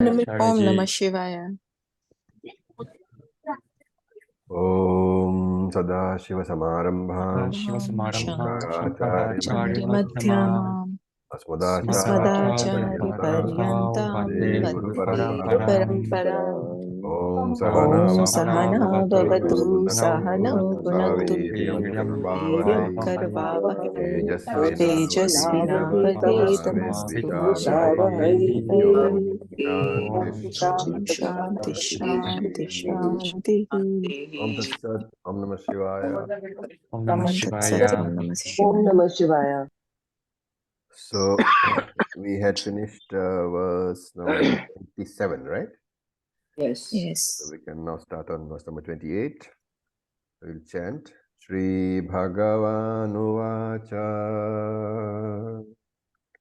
Om Namah Shivaya. Om Sadashivasamarambham Shankaracharya Shankaracharya Madhyamam Asmadacharya Paryantam Vande Paramparam. Om Om Sahanavavatu Sahana Bhavatu Sahana Bhunaktu Sahaviryam Viryam Karvavahai Karvavahai Tejasvina Padetamastu Om Shanti Om Shanti Shanti Shanti Om Tat Sat Om Namah Shivaya. Om Tat Sat Om Namah Om Shivaya. Namah Shivaya. So we had finished verse number 27, right? Yes. Yes. So we can now start on verse number 28. We will chant Shri Bhagavan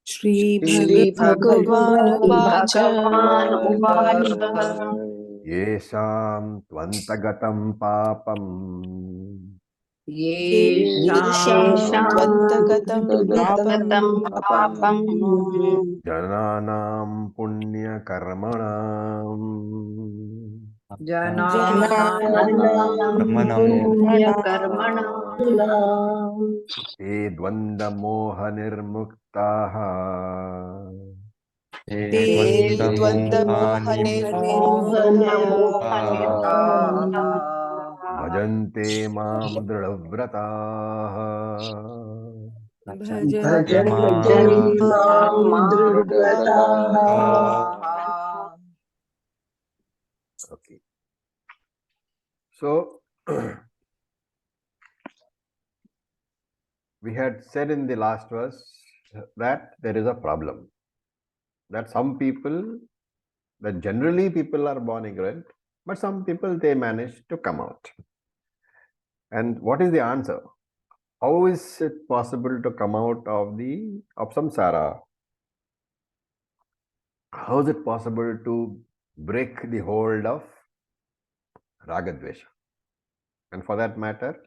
Shri Shri Bhagavan Uvacha Bhagavan Uvacha Yesham Tvantagatam Papam Yesham Tvantagatam Yesham Papam Jananam Punya Karmanam Jananam Punya Karmanam Te Dvanda Moha Nirmuktaha Te Dvanda Moha Nirmuktaha Bhajante Mam Dridhavrataha. Bhajante Bhajante Mam Mam Dridhvrataha. Okay. So we had said in the last verse that there is a problem. That some people, that generally people are born ignorant, but some people they manage to come out. And what is the answer? How is it possible to come out of samsara? How is it possible to break the hold of ragadvesha? And for that matter,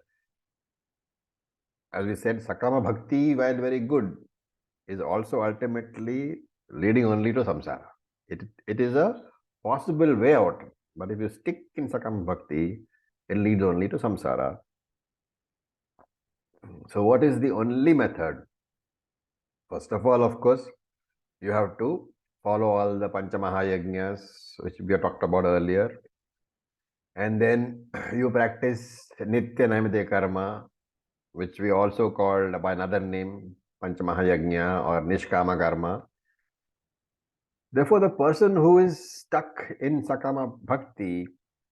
as we said, sakama bhakti, while very good, is also ultimately leading only to samsara. It is a possible way out, but if you stick in sakama bhakti, it leads only to samsara. So what is the only method? First of all, of course, you have to follow all the Panchamahayagnas, which we have talked about earlier. And then you practice Nitya Naimitya Karma, which we also called by another name, Panchamahayagna or Nishkama Karma. Therefore, the person who is stuck in Sakama Bhakti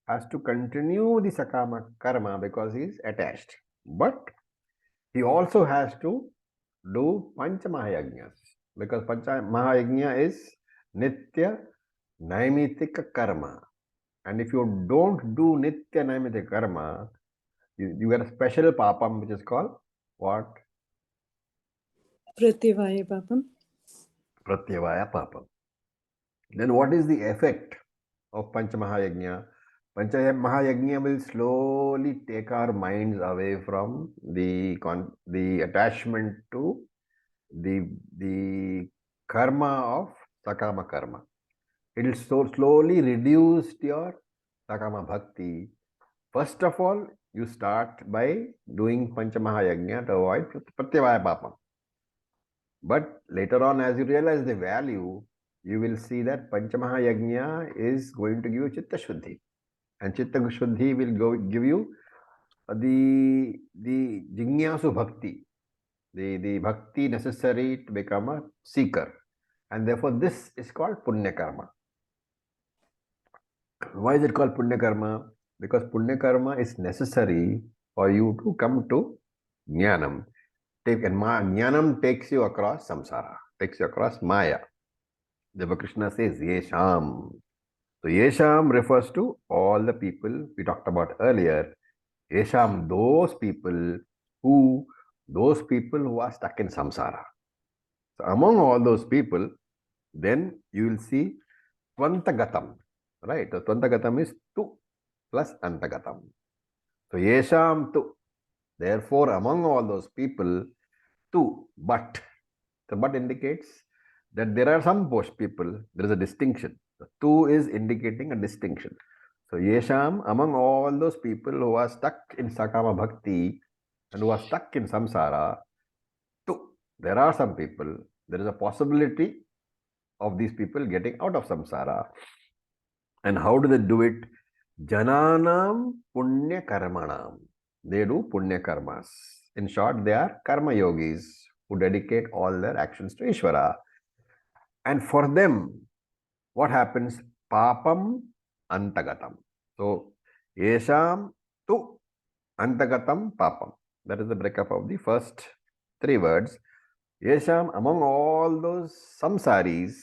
has to continue the Sakama Karma because he is attached. But he also has to do Panchamahayagnas because Panchamahayagna is Nitya Naimitya Karma. And if you don't do Nitya Naimitya Karma, you get a special papam which is called what? Pratyavaya Papam. Pratyavaya papam. Then what is the effect of Panchamahayagna? Panchamahayagna will slowly take our minds away from the attachment to the karma of Sakama karma. It will so slowly reduce your Sakama bhakti. First of all, you start by doing Panchamahayagna to avoid Pratyavaya papam. But later on, as you realize the value, you will see that Panchamahayagna is going to give you Chitta Shuddhi. And Chitta Shuddhi will give you the Jignasu Bhakti, the Bhakti necessary to become a seeker. And therefore, this is called Punya Karma. Why is it called Punya Karma? Because Punya Karma is necessary for you to come to Jnanam. Jnanam takes you across samsara, takes you across Maya. Therefore, Krishna says Yesham. So Yesham refers to all the people we talked about earlier. Yesham, those people who are stuck in samsara. So among all those people, then you will see Tvantagatam. Right? So Tvantagatam is tu plus Antagatam. So Yesham tu. Therefore, among all those people, tu, but. The but indicates that there are some people, there is a distinction. The tu is indicating a distinction. So Yesham, among all those people who are stuck in Sakama Bhakti and who are stuck in samsara, tu, there are some people, there is a possibility of these people getting out of samsara. And how do they do it? Jananam punya karmanam. They do punya karmas. In short, they are karma yogis who dedicate all their actions to Ishvara. And for them, what happens? Papam antagatam. So, yesham tu antagatam papam. That is the breakup of the first three words. Yesham, among all those samsaris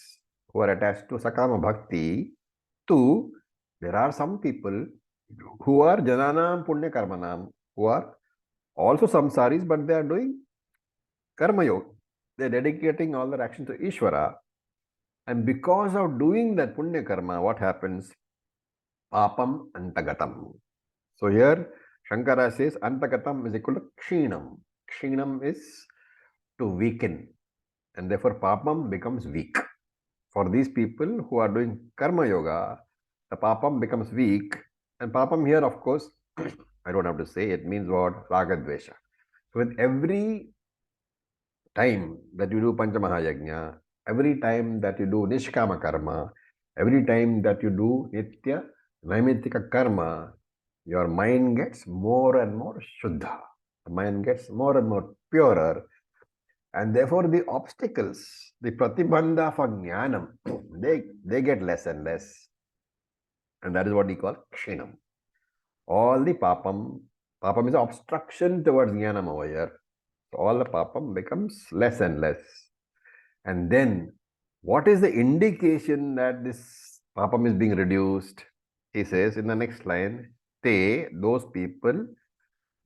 who are attached to Sakama Bhakti, tu, there are some people who are jananam punya karmanam, who are also samsaris, but they are doing karma yoga. They are dedicating all their action to Ishvara. And because of doing that punya karma, what happens? Papam antagatam. So here, Shankara says antagatam is equal to kshinam. Kshinam is to weaken. And therefore, papam becomes weak. For these people who are doing karma yoga, the papam becomes weak. And papam here, of course, I don't have to say, it means what? Ragadvesha. So with every time that you do Panchamahayajna, every time that you do Nishkama karma, every time that you do Nitya Naimittika karma, your mind gets more and more Shuddha. The mind gets more and more purer. And therefore the obstacles, the pratibandha for jnanam, they get less and less. And that is what we call kshinam. All the papam is obstruction towards jnanam over here. So all the papam becomes less and less. And then, what is the indication that this papam is being reduced? He says in the next line, te, those people,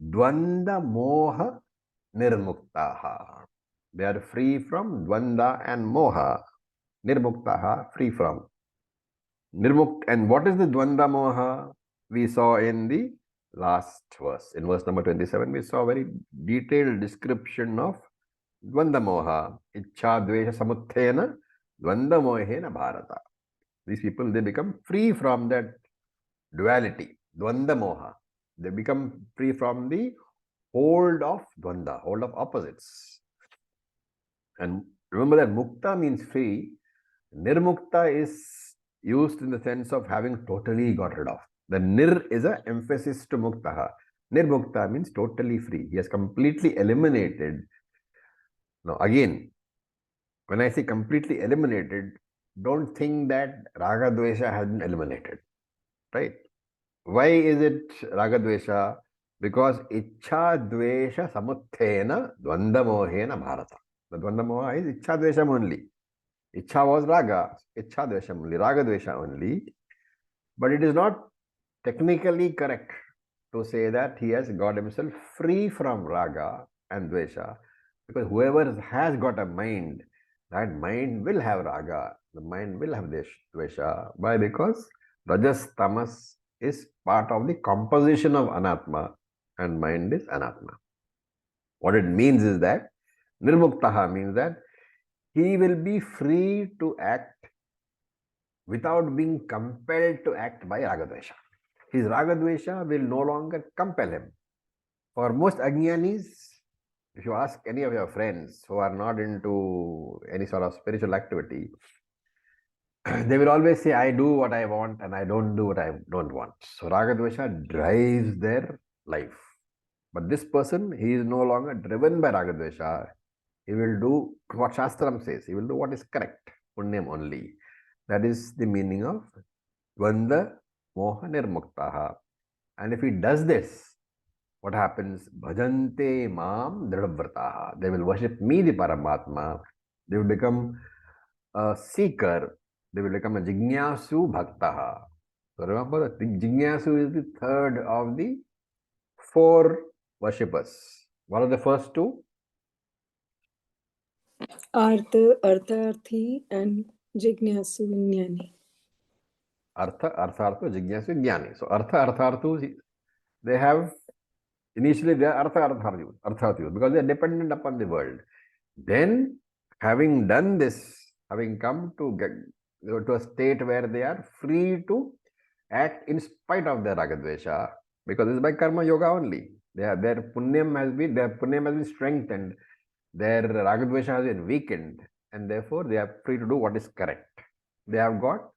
dvanda moha nirmuktaha. They are free from dvanda and moha. Nirmuktaha, free from. Nirmukt, and what is the dvanda moha? We saw in the last verse. In verse number 27, we saw a very detailed description of dvanda moha. Ichha dvesha samuthena dvanda mohena bharata. These people, they become free from that duality, dvanda moha. They become free from the hold of dvanda, hold of opposites. And remember that mukta means free. Nirmukta is used in the sense of having totally got rid of. The nir is an emphasis to muktaha. Nirmukta means totally free. He has completely eliminated. Now again, when I say completely eliminated, don't think that raga dvesha has been eliminated. Right? Why is it raga dvesha? Because ichha dvesha samuthena dvanda mohena bharata. The dvanda moha is ichha dvesham only. Ichha was raga, ichha dvesham only, raga dvesha only. But it is not technically correct to say that he has got himself free from raga and dvesha, because whoever has got a mind, that mind will have raga, the mind will have dvesha. Why? Because rajas tamas is part of the composition of anatma, and mind is anatma. What it means is that nirmuktaha means that he will be free to act without being compelled to act by ragadvesha. His ragadvesha will no longer compel him. For most ajnanis, if you ask any of your friends who are not into any sort of spiritual activity, they will always say, I do what I want and I don't do what I don't want. So ragadvesha drives their life. But this person, he is no longer driven by ragadvesha. He will do what Shastram says. He will do what is correct. Punyam only. That is the meaning of dvanda moha nirmuktaha. And if he does this, what happens? Bhajante mam dridhavrataha. They will worship me, the Paramatma. They will become a seeker. They will become a jignasu bhaktaha. So remember, the jignasu is the third of the four worshippers. What are the first two? Artharthi and Jignasu Jnani. Arthartha, jignasu, jnani. So artharthu, they have, initially they are artharthu, because they are dependent upon the world. Then, having done this, having come to to a state where they are free to act in spite of their ragadvesha, because it's by karma yoga only. Their punyam has been strengthened, their ragadvesha has been weakened, and therefore they are free to do what is correct. They have got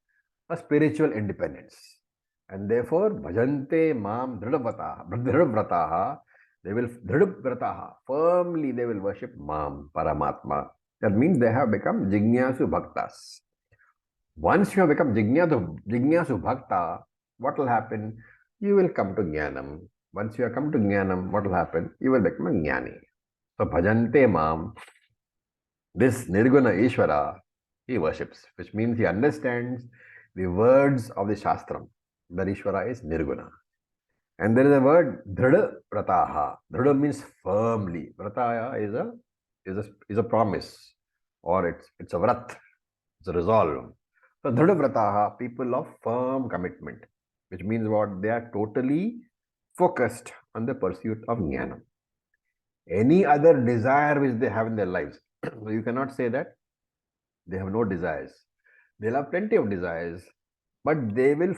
a spiritual independence, and therefore bhajante mam dridvrataha, they will dridvrataha, firmly they will worship mam, Paramatma. That means they have become jignasu bhaktas. Once you have become jignasu bhakta, what will happen? You will come to jnanam. Once you have come to jnanam, what will happen? You will become a jnani. So bhajante mam, this nirguna Ishvara, he worships, which means he understands the words of the Shastram. The Ishvara is nirguna. And there is a word dhrida vrataha. Dhrida means firmly. Vrataya is a promise, or it's a vrat, it's a resolve. So dhrida vrataha, people of firm commitment, which means what? They are totally focused on the pursuit of jnana. Any other desire which they have in their lives, so you cannot say that they have no desires. They'll have plenty of desires, but they will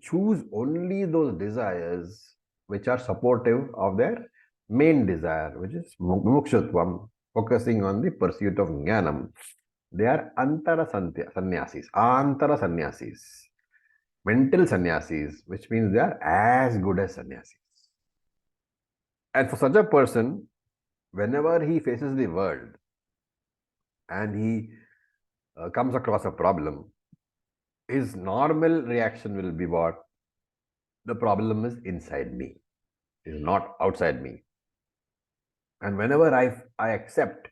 choose only those desires which are supportive of their main desire, which is mukshutvam, focusing on the pursuit of jnanam. They are antara sannyasis, mental sannyasis, which means they are as good as sannyasis. And for such a person, whenever he faces the world and he comes across a problem, his normal reaction will be what? The problem is inside me, it is not outside me. And whenever I accept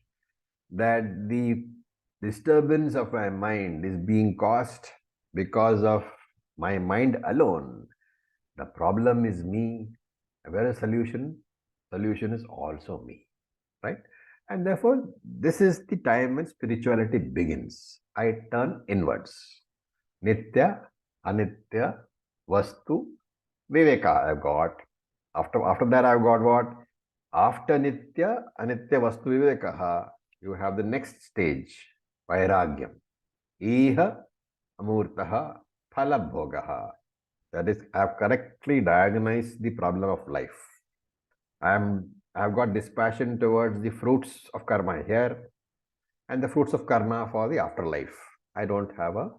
that the disturbance of my mind is being caused because of my mind alone, the problem is me. Where is solution? Solution is also me, right? And therefore, this is the time when spirituality begins. I turn inwards. Nitya, Anitya, Vastu, Viveka I've got. After that I've got what? After Nitya, Anitya, Vastu, Viveka, you have the next stage, Vairagyam. Iha, Amurtaha, Phalabhogaha. That is, I have correctly diagnosed the problem of life. I have got dispassion towards the fruits of karma here and the fruits of karma for the afterlife. I don't have a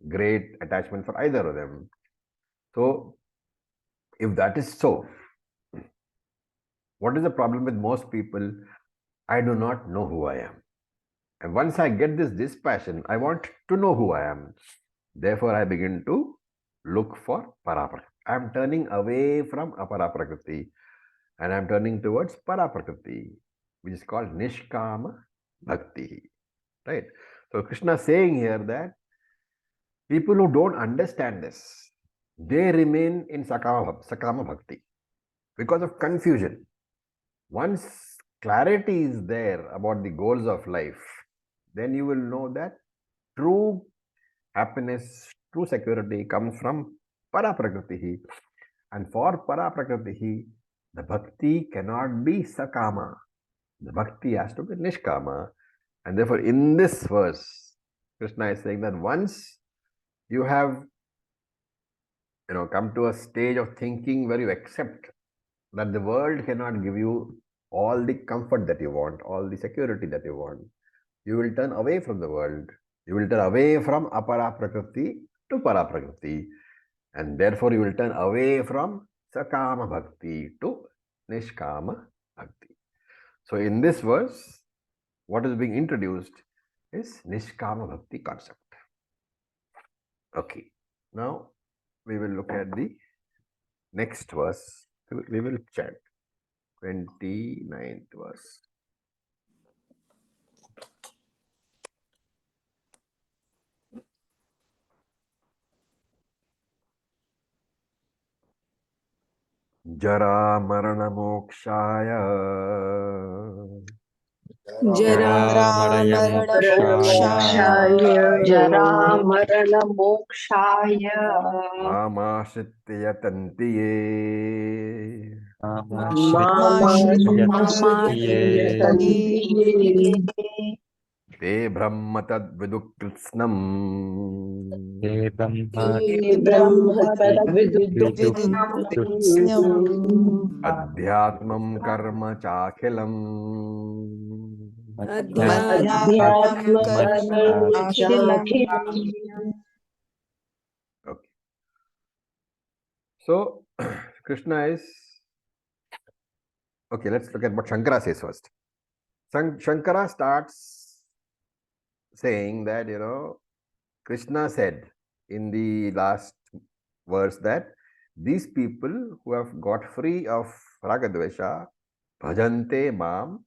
great attachment for either of them. So, if that is so, what is the problem with most people? I do not know who I am. And once I get this dispassion, I want to know who I am. Therefore, I begin to look for Paraprakriti. I am turning away from Aparaprakriti and I am turning towards Paraprakriti, which is called Nishkama Bhakti. Right? So, Krishna is saying here that people who don't understand this, they remain in Sakama Bhakti because of confusion. Once clarity is there about the goals of life, then you will know that true happiness, true security comes from Paraprakriti. And for Paraprakriti, the bhakti cannot be Sakama. The bhakti has to be Nishkama. And therefore, in this verse, Krishna is saying that once you have come to a stage of thinking where you accept that the world cannot give you all the comfort that you want, all the security that you want, you will turn away from the world. You will turn away from Aparaprakriti to Paraprakriti. And therefore, you will turn away from Sakama Bhakti to Nishkama Bhakti. So, in this verse, what is being introduced is Nishkama Bhakti concept. Okay. Now, we will look at the next verse. We will check 29th verse. Jara Marana Mokshaya Jara Marana Mokshaya Mamashritya Yatanti Ye Mama Yatanti ते ब्रह्म तद्विदुकृत्स्नम् ते ब्रह्म ब्रह्म विदुकृत्स्नम् अध्यात्मं कर्म चाखिलम् अध्यात्म कर्म चाखिलम्. Okay. So Krishna is okay. Let's look at what Shankara says first. Shankara starts saying that Krishna said in the last verse that these people who have got free of ragadvesha bhajante mam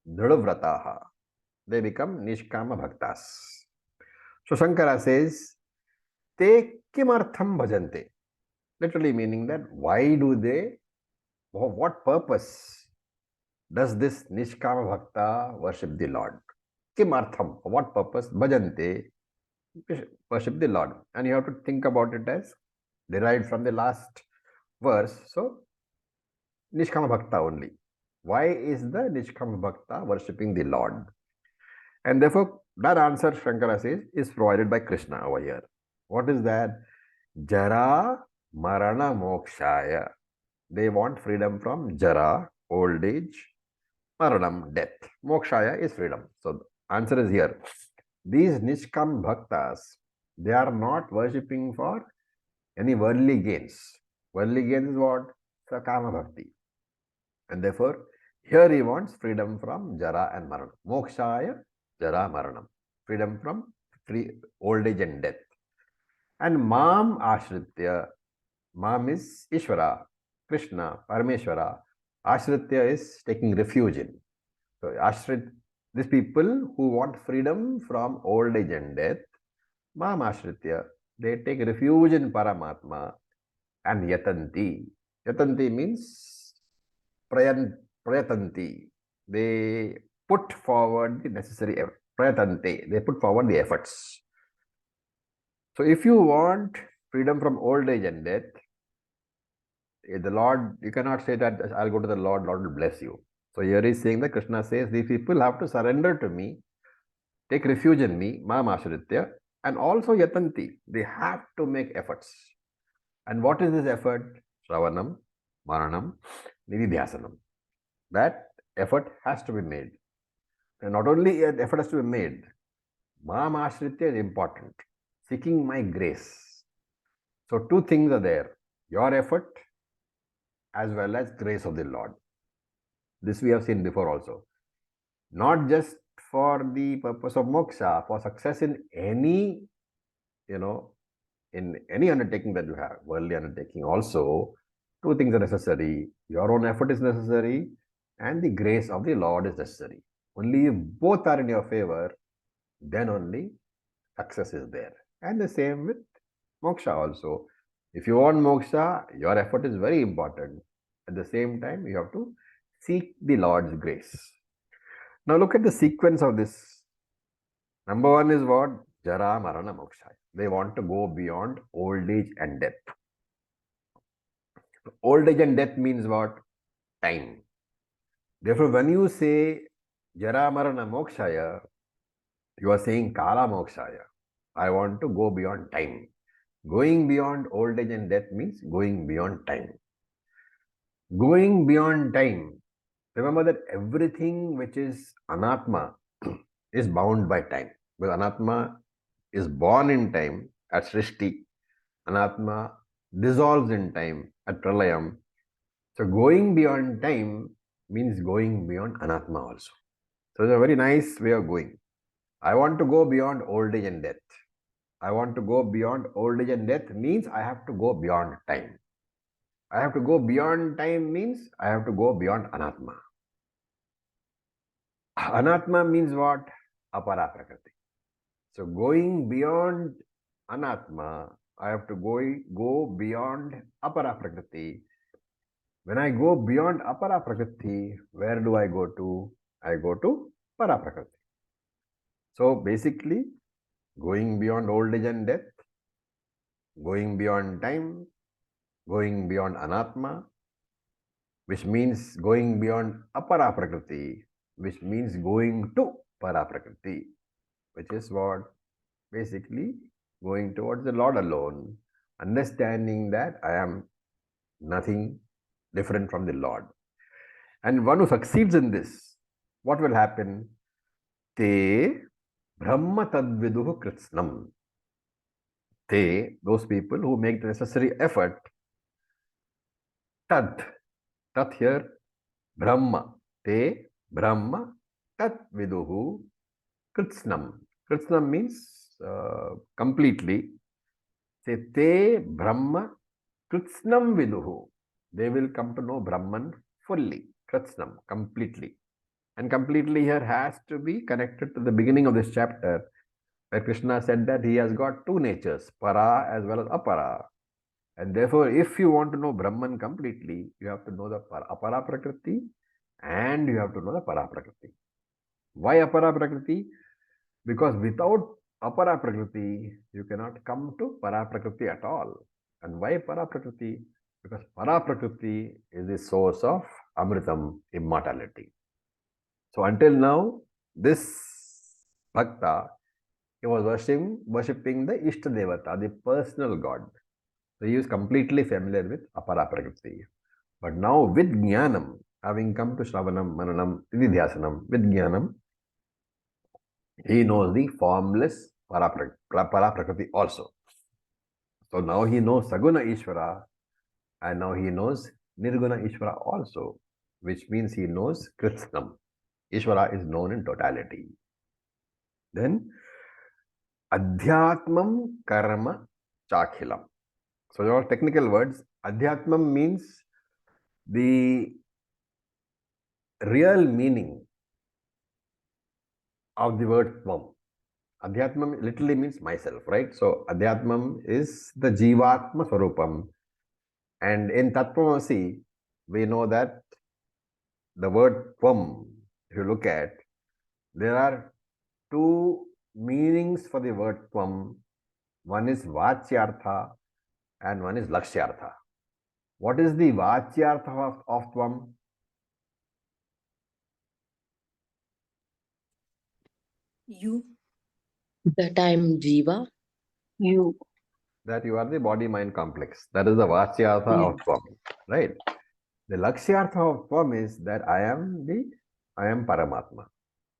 dhradavrataha, they become nishkama bhaktas. So Shankara says te kimartham bhajante, literally meaning that why do they, for what purpose does this nishkama bhakta worship the Lord? Kimartham, for what purpose? Bhajante, worship the Lord. And you have to think about it as derived from the last verse. So, Nishkama Bhakta only. Why is the Nishkama Bhakta worshipping the Lord? And therefore, that answer, Shankara says, is provided by Krishna over here. What is that? Jara Marana Mokshaya. They want freedom from Jara, old age, Maranam, death. Mokshaya is freedom. So, the answer is here. These Nishkam Bhaktas, they are not worshipping for any worldly gains. Worldly gains is what? Sakama Bhakti. And therefore, here he wants freedom from Jara and Maranam. Mokshaya, Jara, Maranam. Freedom from old age and death. And Mam Ashritya. Mam is Ishvara, Krishna, Parameshwara. Ashritya is taking refuge in. So, Ashrit, these people who want freedom from old age and death, Mam Ashritya, they take refuge in Paramatma and Yatanti. Yatanti means Prayatanti. They put forward the necessary effort. Prayatanti. They put forward the efforts. So if you want freedom from old age and death, the Lord, you cannot say that I'll go to the Lord, Lord will bless you. So here he's saying that Krishna says these people have to surrender to me, take refuge in me, Mam Ashritya, and also Yatanti. They have to make efforts. And what is this effort? Shravanam, Maranam, Nididhyasanam. That effort has to be made. And not only an effort has to be made, Mam Ashritya is important. Seeking my grace. So two things are there. Your effort as well as grace of the Lord. This we have seen before also. Not just for the purpose of moksha, for success in any, in any undertaking that you have, worldly undertaking also, two things are necessary. Your own effort is necessary and the grace of the Lord is necessary. Only if both are in your favor, then only success is there. And the same with moksha also. If you want moksha, your effort is very important. At the same time, you have to seek the Lord's grace. Now look at the sequence of this. Number one is what? Jara Marana Moksha. They want to go beyond old age and death. Old age and death means what? Time. Therefore, when you say Jara Marana Mokshaya, you are saying Kala Mokshaya. I want to go beyond time. Going beyond old age and death means going beyond time. Going beyond time. Remember that everything which is Anatma is bound by time. Because Anatma is born in time at Srishti. Anatma dissolves in time at Pralayam. So going beyond time means going beyond Anatma also. So it's a very nice way of going. I want to go beyond old age and death. I want to go beyond old age and death means I have to go beyond time. I have to go beyond time means I have to go beyond Anatma. Anatma means what? Apara Prakriti. So going beyond Anatma, I have to go beyond Apara Prakriti. When I go beyond Apara Prakriti, where do I go to? I go to Para Prakriti. So basically, going beyond old age and death, going beyond time, going beyond Anatma, which means going beyond Apara Prakriti, which means going to Para Prakriti. which is what? Basically going towards the Lord alone, understanding that I am nothing different from the Lord. And one who succeeds in this, what will happen? Te Brahma Tadviduhu Kritsnam. They, those people who make the necessary effort, Tad, Tat here, Brahma, Te Brahma Tat Viduhu Kritsnam. Kritsnam means completely. Say Te Brahma Kritsnam Viduhu. They will come to know Brahman fully. Kritsnam, completely. And completely here has to be connected to the beginning of this chapter, where Krishna said that he has got two natures, para as well as apara. And therefore, if you want to know Brahman completely, you have to know the apara prakriti and you have to know the para prakriti. Why apara prakriti? Because without apara prakriti, you cannot come to para prakriti at all. And why para prakriti? Because para prakriti is the source of amritam, immortality. So until now, this bhakta, he was worshipping the Ishta Devata, the personal God. So he is completely familiar with apara prakriti. But now with jnanam, having come to Shravanam, Mananam, Nididhyasanam, with jnanam, he knows the formless para prakriti also. So now he knows Saguna Ishvara and now he knows Nirguna Ishvara also, which means he knows Kritsnam. Ishvara is known in totality. Then Adhyatmam Karma Chakhilam. So there are technical words. Adhyatmam means the real meaning of the word Tvam. Adhyatmam literally means myself, right? So Adhyatmam is the Jivatma Swarupam. And in Tattvamasi, we know that the word Tvam, if you look at, there are two meanings for the word Tvam. One is Vachyartha and one is Lakshyartha. What is the Vachyartha of Tvam? You. That I am Jiva. You. That you are the body-mind complex. That is the Vachyartha of Tvam, right? The Lakshyartha of Tvam is that I am Paramatma.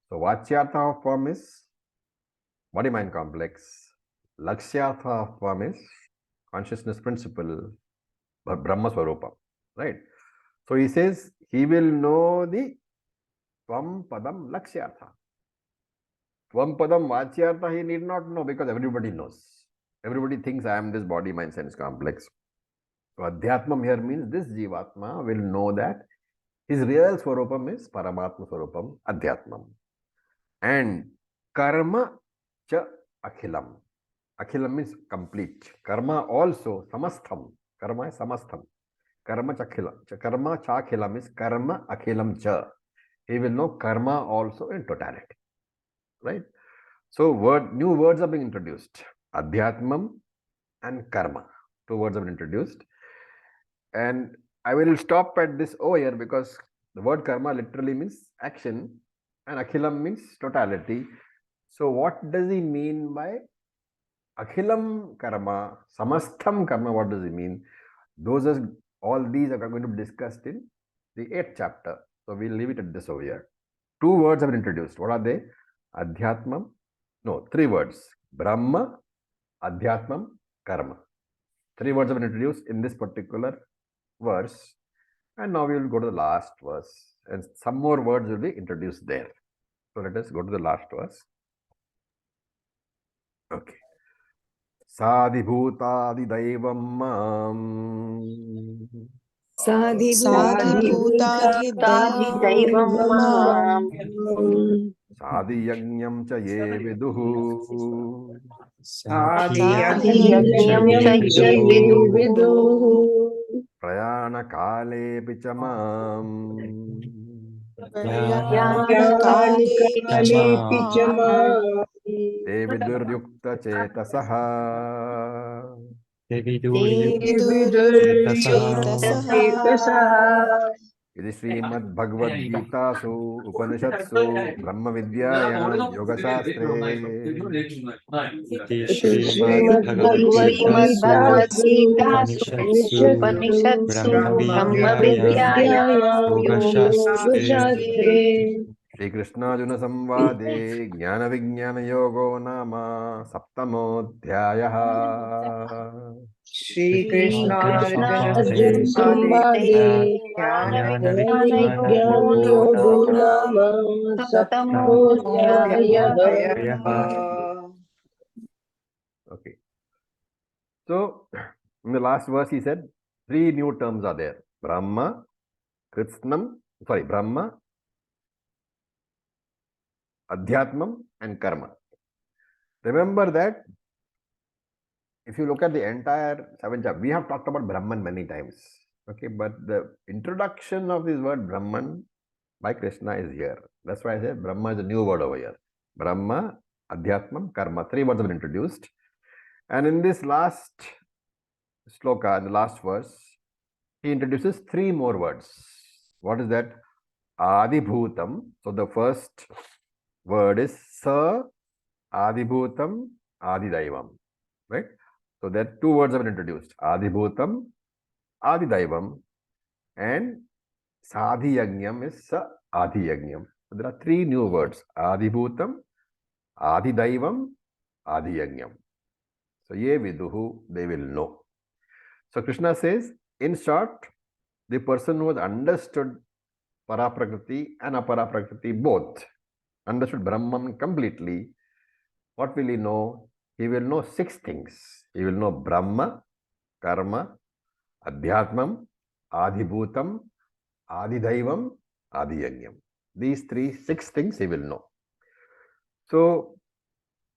So Vachyartha of Tvam is body-mind complex. Lakshyartha of Tvam is consciousness principle, Brahma Swarupa, right? So he says he will know the Tvam Padam Lakshyartha. Tvam Padam Vachyartha he need not know because everybody knows. Everybody thinks I am this body, mind, sense complex. So Adhyatmam here means this Jivatma will know that his real Swarupam is Paramatma Swarupam, Adhyatmam. And Karma Cha Akhilam. Akhilam means complete. Karma also Samastham. Karma is Samastham. Karma Chakhilam. Karma Chakhilam is Karma Akhilam Cha. He will know Karma also in totality. Right? So new words are being introduced. Adhyatmam and Karma. Two words have been introduced. And I will stop at this over here because the word karma literally means action and akhilam means totality. So what does he mean by akhilam karma, samastham karma? What does he mean? All these are going to be discussed in the 8th chapter. So we'll leave it at this over here. Two words have been introduced. What are they? Adhyatmam. No, three words. Brahma, Adhyatmam, Karma. Three words have been introduced in this particular verse, and now we will go to the last verse and some more words will be introduced there. So let us go to the last verse. Okay. Sadhibhutadi daivam mam Sadhibhutadi daivam sadhiyajñam cha ye viduhu Adhyatmam cha ye viduhu prayana kale picha mam Kalepi chama te viduryukta chetasaha Vidur Yukta Chetasaha Iti Srimad Bhagavad Geeta Su Upanishadsu Brahma Vidyayam Yoga Shastre. इति Srimad Bhagavad श्रीमद्भगवद्गीतासु Gita उपनिषत्सु Upanishadsu Brahma ब्रह्मविद्यायां Vidyaya Yoga योगशास्त्रे Shastre Shri Krishna Arjuna Samvade Jnana Vijnana Yogo Nama Saptamodhyayaha. Shri Shri Krishna Krishna Arjuna Arjuna Samvade Samvade Jnana ज्ञान Jnana Vijnana विज्ञान Vijnana Yogo योगो Yogo Nama नाम Nama Saptamodhyaya. Okay. So, in the last verse, he said three new terms are there: Brahma, Brahma, Adhyatmam, and Karma. Remember that if you look at the entire 7 chapters, we have talked about Brahman many times. Okay, but the introduction of this word Brahman by Krishna is here. That's why I said Brahma is a new word over here. Brahma, Adhyatmam, Karma. 3 words have been introduced. And in this last sloka, in the last verse, he introduces 3 more words. What is that? Adibhutam. So the first word is Sa Adibhutam Adidaivam. Right? So there 2 words have been introduced. Adibhutam, Adidaivam, and Sadhiyagnyam is Sa Adhiyagnyam. So there are 3 new words. Adibhutam, Adidaivam, Adhiyagnyam. So ye viduhu, they will know. So Krishna says, in short, the person who has understood Paraprakriti and Aparaprakriti both, understood Brahman completely, what will he know? He will know 6 things. He will know Brahma, Karma, Adhyatmam, Adhibhutam, Adidaivam, Adiyagnyam. These 6 things he will know. So,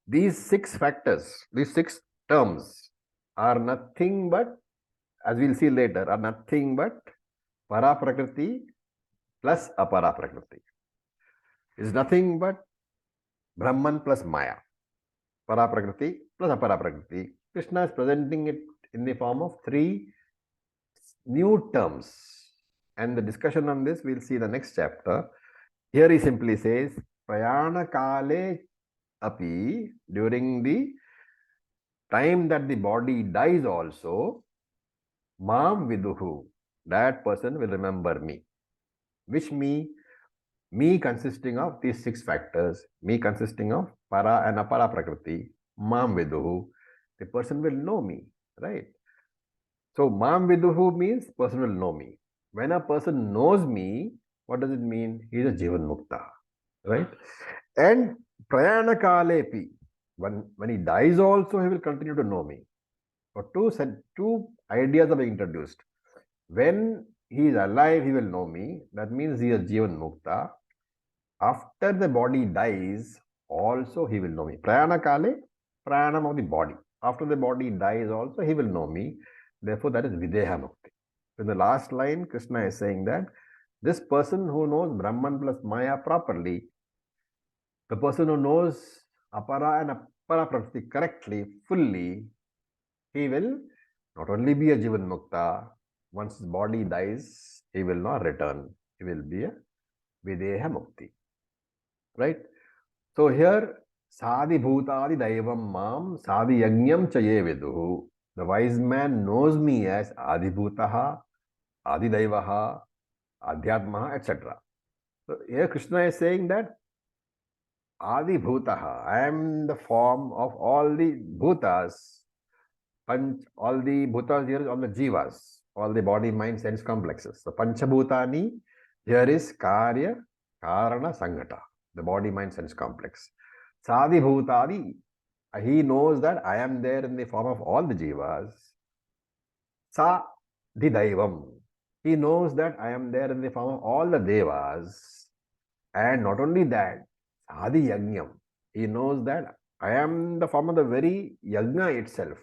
these 6 factors, these 6 terms are nothing but, as we'll see later, are nothing but Paraprakriti plus Aparaprakriti. Is nothing but Brahman plus Maya. Paraprakriti plus Aparaprakriti. Krishna is presenting it in the form of 3 new terms. And the discussion on this we'll see the next chapter. Here he simply says, Prayana Kale Api, during the time that the body dies also, Mam Viduhu, that person will remember me. Which me? Me consisting of these 6 factors, me consisting of Para and Apara Prakriti, Mam Viduhu, the person will know me, right? So, Mam Viduhu means person will know me. When a person knows me, what does it mean? He is a Jivan Mukta, right? And Prayana Kalepi, when he dies also, he will continue to know me. So, two ideas are being introduced. When he is alive, he will know me. That means he is Jivan Mukta. After the body dies, also he will know me. Prayana Kale, Prayanam of the body. After the body dies also, he will know me. Therefore, that is Videha Mukti. In the last line, Krishna is saying that this person who knows Brahman plus Maya properly, the person who knows Apara and Apara Prakriti correctly, fully, he will not only be a Jivan Mukta, once his body dies, he will not return. He will be a Videha Mukti. Right? So here, Sadhi Bhutadi Daivam Mam Sadhi Yagnyam Chaye Viduhu. The wise man knows me as Adibhutaha, Adidaivaha, Adhyatmaha, etc. So here Krishna is saying that Adibhutaha, I am the form of all the bhutas, all the bhutas here is all the jivas, all the body, mind, sense complexes. So Panchabhutani, here is Karya, Karana, Sangata, the body, mind, sense complex. Sadhi Bhutadi, he knows that I am there in the form of all the jivas. Sa the Daivam, he knows that I am there in the form of all the devas. And not only that, Adi Yagnyam, he knows that I am the form of the very Yagna itself.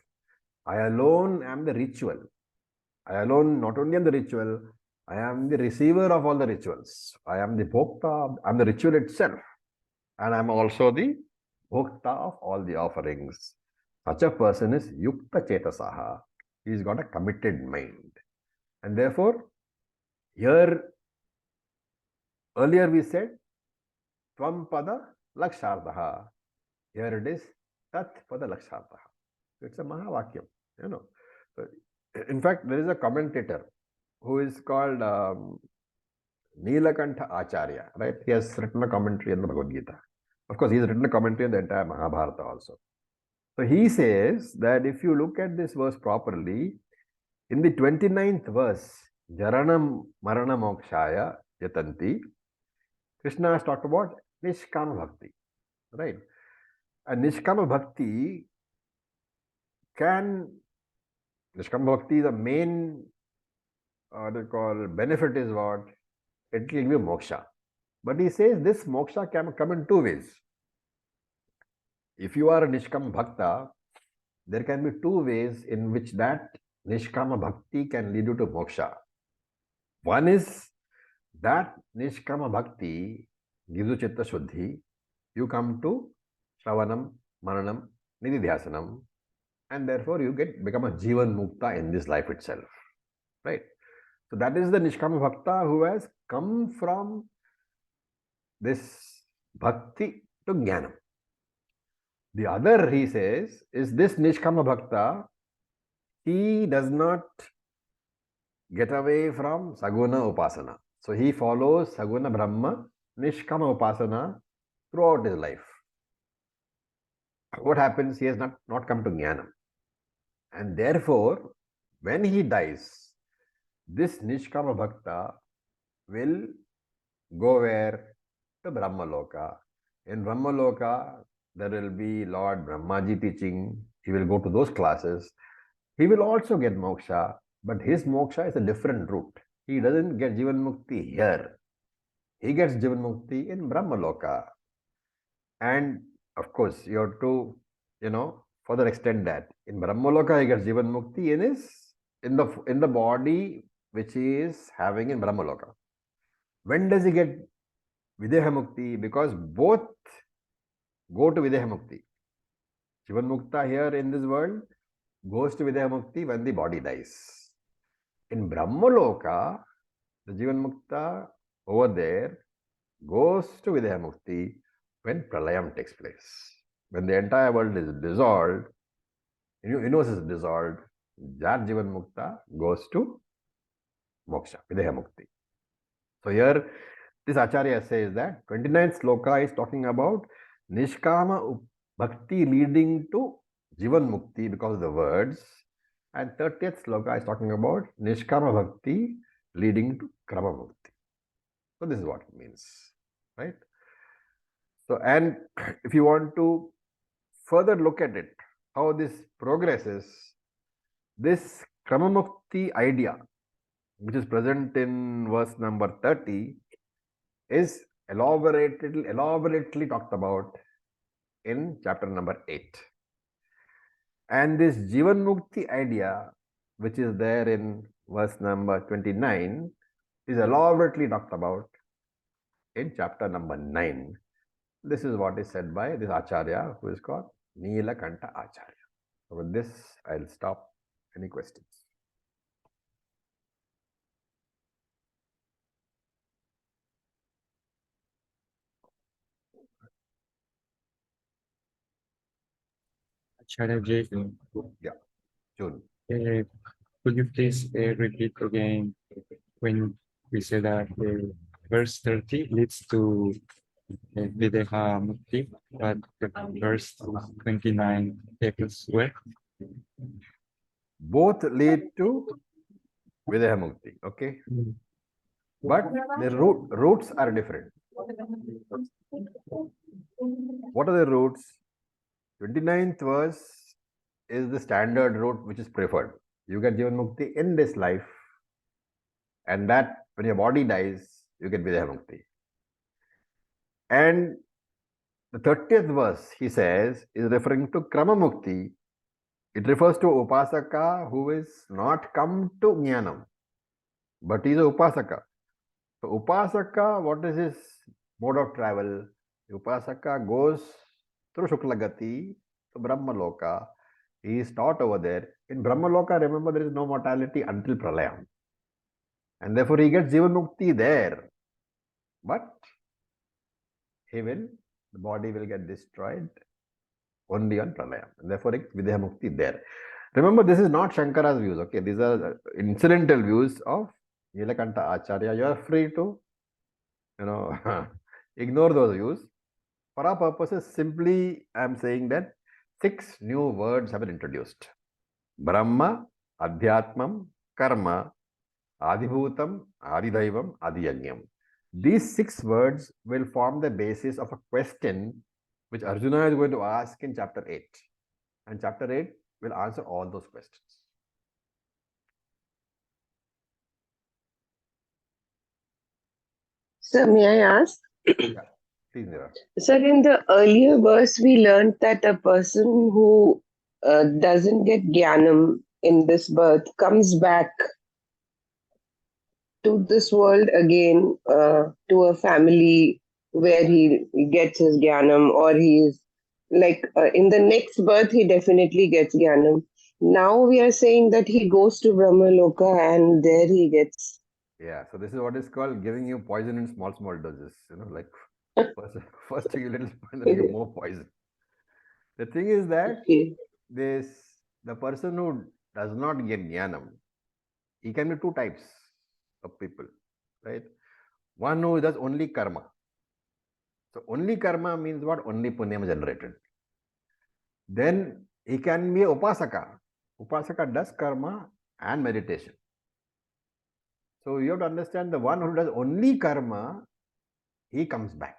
I alone am the ritual. I alone not only am the ritual, I am the receiver of all the rituals. I am the Bhokta, I am the ritual itself. And I am also the Bhokta of all the offerings. Such a person is Yukta Chetasaha. He's got a committed mind. And therefore, here Earlier we said Tvam Pada Lakshartaha. Here it is Tat Pada Lakshartaha. It's a Mahavakyam, you know. So, in fact, there is a commentator who is called Nilakantha Acharya, right? He has written a commentary on the Bhagavad Gita. Of course, he has written a commentary on the entire Mahabharata also. So he says that if you look at this verse properly, in the 29th verse, Jaranam Marana Mokshaya Yatanti, Krishna has talked about Nishkama Bhakti, right? And Nishkama Bhakti Nishkama Bhakti, the main benefit is what? It will give you moksha. But he says this moksha can come in two ways. If you are a Nishkama Bhakta, there can be two ways in which that Nishkama Bhakti can lead you to moksha. One is that Nishkama Bhakti gives you Chitta Shuddhi. You come to Shravanam, Maranam, Nididhyasanam, and therefore you become a Jivan Mukta in this life itself. Right? So that is the Nishkama Bhakta who has come from this Bhakti to Jnanam. The other, he says, is this Nishkama Bhakta, he does not get away from Saguna Upasana. So he follows Saguna Brahma, Nishkama Upasana throughout his life. What happens? He has not come to Jnanam. And therefore, when he dies, this Nishkama Bhakta will go where? To Brahmaloka. In Brahmaloka, there will be Lord Brahmaji teaching. He will go to those classes. He will also get moksha, but his moksha is a different route. He doesn't get Jivan Mukti here. He gets Jivan Mukti in Brahmaloka. And of course, you have to, further extend that. In Brahmaloka, he gets Jivan Mukti in the body which he is having in Brahmaloka. When does he get Videha Mukti? Because both go to Videha Mukti. Jivan Mukta here in this world goes to Videha Mukti when the body dies. In Brahmaloka, the Jivan Mukta over there goes to Videha Mukti when Pralayam takes place. When the entire world is dissolved, universe is dissolved, that Jivan Mukta goes to Moksha, Videha Mukti. So here, this Acharya says that 29th sloka is talking about Nishkama Bhakti leading to Jivan Mukti because of the words. And 30th sloka is talking about Nishkama Bhakti leading to Krama Mukti. So this is what it means, right? So, and if you want to further look at it, how this progresses, this Krama Mukti idea, which is present in verse number 30, is elaborately talked about in chapter number 8. And this Jivan Mukti idea, which is there in verse number 29, is elaborately talked about in chapter number 9. This is what is said by this Acharya, who is called Nilakantha Acharya. So with this, I'll stop. Any questions? Acharya Ji, Yeah, June. could you please repeat again when we said that verse 30 leads to Videha Mukti, but verse 29 takes where? Both lead to Videha Mukti, okay? But the roots are different. What are the roots? 29th verse is the standard route which is preferred. You get Jivan Mukti in this life, and that when your body dies, you get Videha Mukti. And the 30th verse, he says, is referring to Krama Mukti. It refers to Upasaka who is not come to Jnanam, but he is a Upasaka. So Upasaka, what is his mode of travel? Upasaka goes through Shuklagati to Brahmaloka. He is taught over there. In Brahmaloka, remember, there is no mortality until Pralayam. And therefore, he gets Jivan Mukti there. but the body will get destroyed only on pralayam. And therefore, Videha Mukti there. Remember, this is not Shankara's views, okay? These are incidental views of Nilakanta Acharya. You are free to, ignore those views. For our purposes, simply I am saying that 6 new words have been introduced. Brahma, Adhyatmam, Karma, Adibhutam, Adidaivam, Adiyajnam. These 6 words will form the basis of a question which Arjuna is going to ask in chapter 8. And chapter 8 will answer all those questions. Sir, may I ask? Please, Nira. Sir, in the earlier verse, we learned that a person who doesn't get jnanam in this birth comes back to this world again, to a family where he gets his jnanam, or he is like in the next birth, he definitely gets jnanam. Now we are saying that he goes to Brahma Loka and there he gets. Yeah, so this is what is called giving you poison in small doses. Like first you little poison, then you more poison. The thing is that Okay. the person who does not get jnanam, he can be 2 types of people, right? One who does only karma. So only karma means what? Only punyam generated. Then he can be upasaka. Upasaka does karma and meditation. So you have to understand, the one who does only karma, he comes back.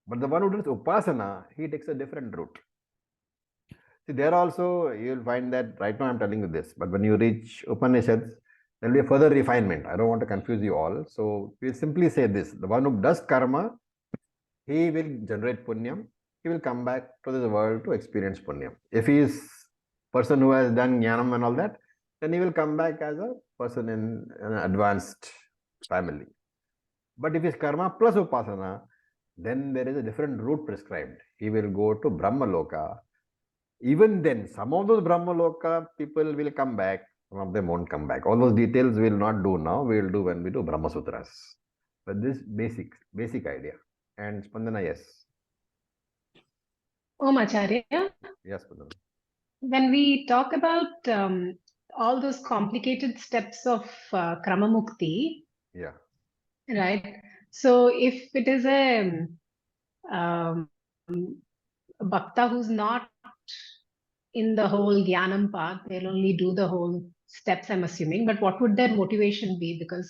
But the one who does upasana, he takes a different route. See, there also you will find that right now I am telling you this, but when you reach Upanishads, there will be a further refinement. I don't want to confuse you all. So we will simply say this: the one who does karma, he will generate punyam. He will come back to this world to experience punyam. If he is person who has done jnanam and all that, then he will come back as a person in an advanced family. But if it's karma plus upasana, then there is a different route prescribed. He will go to Brahma Loka. Even then, some of those Brahma Loka people will come back, some of them won't come back. All those details we will not do now, we will do when we do Brahma Sutras. But this basic idea. And Spandana, yes. Om Acharya, Yes, Spandana. when we talk about all those complicated steps of Krama Mukti, Yeah. right? So if it is a bhakta who's not in the whole Jnanam path, they'll only do the whole steps, I'm assuming. But what would their motivation be? Because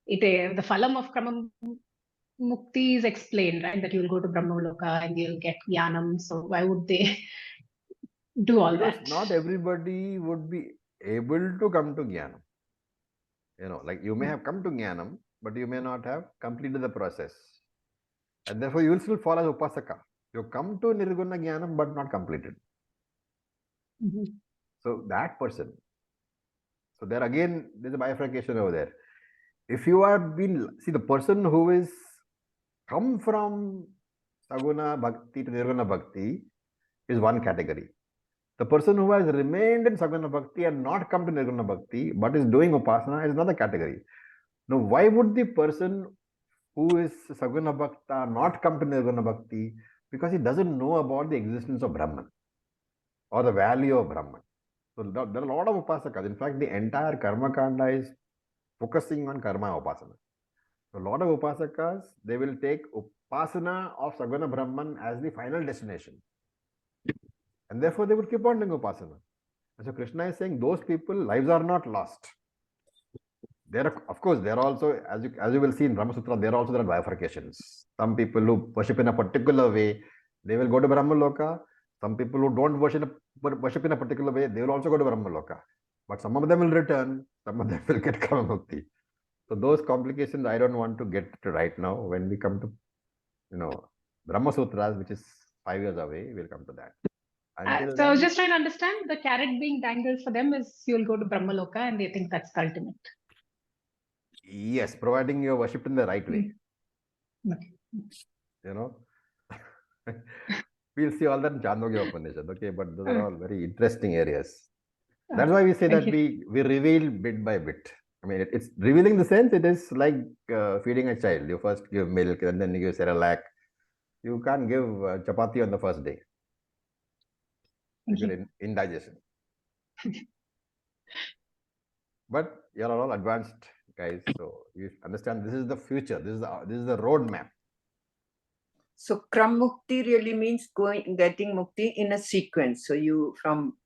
the phalam of Krama Mukti is explained, right? That you'll go to Brahmaloka and you'll get Jnanam. So why would they do all Because that? not everybody would be able to come to Jnanam. Like you may have come to Jnanam, but you may not have completed the process. And therefore, you will still fall as Upasaka. You come to Nirguna Jnanam, but not completed. So that person. So there again, there's a bifurcation over there. If you are the person who is come from Saguna Bhakti to Nirguna Bhakti is one category. The person who has remained in Saguna Bhakti and not come to Nirguna Bhakti, but is doing Upasana is another category. Now, why would the person who is Saguna Bhakta not come to Nirguna Bhakti? Because he doesn't know about the existence of Brahman or the value of Brahman. So there are a lot of Upasakas. In fact, the entire Karma Kanda is focusing on Karma Upasana. So a lot of Upasakas, they will take Upasana of Saguna Brahman as the final destination. And therefore, they will keep on doing Upasana. And so Krishna is saying those people, lives are not lost. Of course, there are also, as you will see in Brahma Sutra, there are bifurcations. Some people who worship in a particular way, they will go to Brahma Loka. Some people who don't worship in a particular way, they will also go to Brahma Loka. But some of them will return, some of them will get Kama Mukti. So those complications I don't want to get to right now. When we come to, Brahma Sutras, which is 5 years away, we'll come to that. So I was just trying to understand, the carrot being dangled for them is you'll go to Brahmaloka and they think that's the ultimate. Yes, providing you worship in the right way. Okay. We'll see all that in Chandogya Upanishad, okay? But those are all very interesting areas. That's why we say that we reveal bit by bit. I mean, it's revealing the sense. It is like feeding a child. You first give milk, and then you give Cerelac. You can't give chapati on the first day. You're in indigestion. But you're all advanced guys, so you understand this is the future. This is the roadmap. So Kram Mukti really means getting Mukti in a sequence. So you from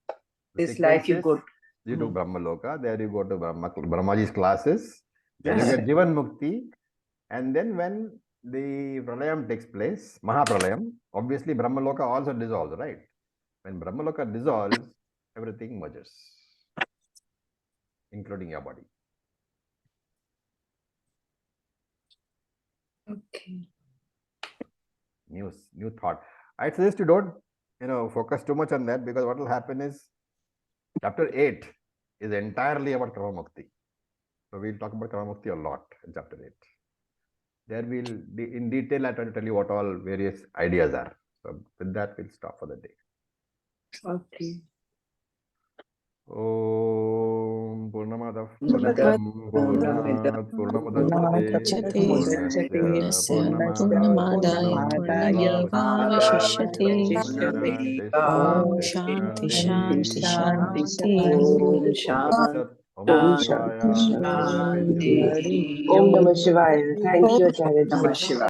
this life you go. You do Brahmaloka, there you go to Brahmaji's classes, then Yes. you get Jivan Mukti, and then when the Pralayam takes place, Mahapralayam, obviously Brahmaloka also dissolves, right? When Brahmaloka dissolves, everything merges, including your body. Okay. New thought. I suggest you don't, focus too much on that, because what will happen is chapter 8 is entirely about Karma Mukti. So we'll talk about Karma Mukti a lot in chapter 8. There will be in detail. I try to tell you what all various ideas are. So with that, we'll stop for the day. Okay. Om Purnamadav Purnamadav Purnamidam Purnamudachyate Purnasya Purnamadaaya Vashishyate. Om Shanti Shanti Om Shanti. Shanti. Om Om Shivaya. Shanti. Om Namah Shivaya. Thank you, Acharya. Namah Shivaya.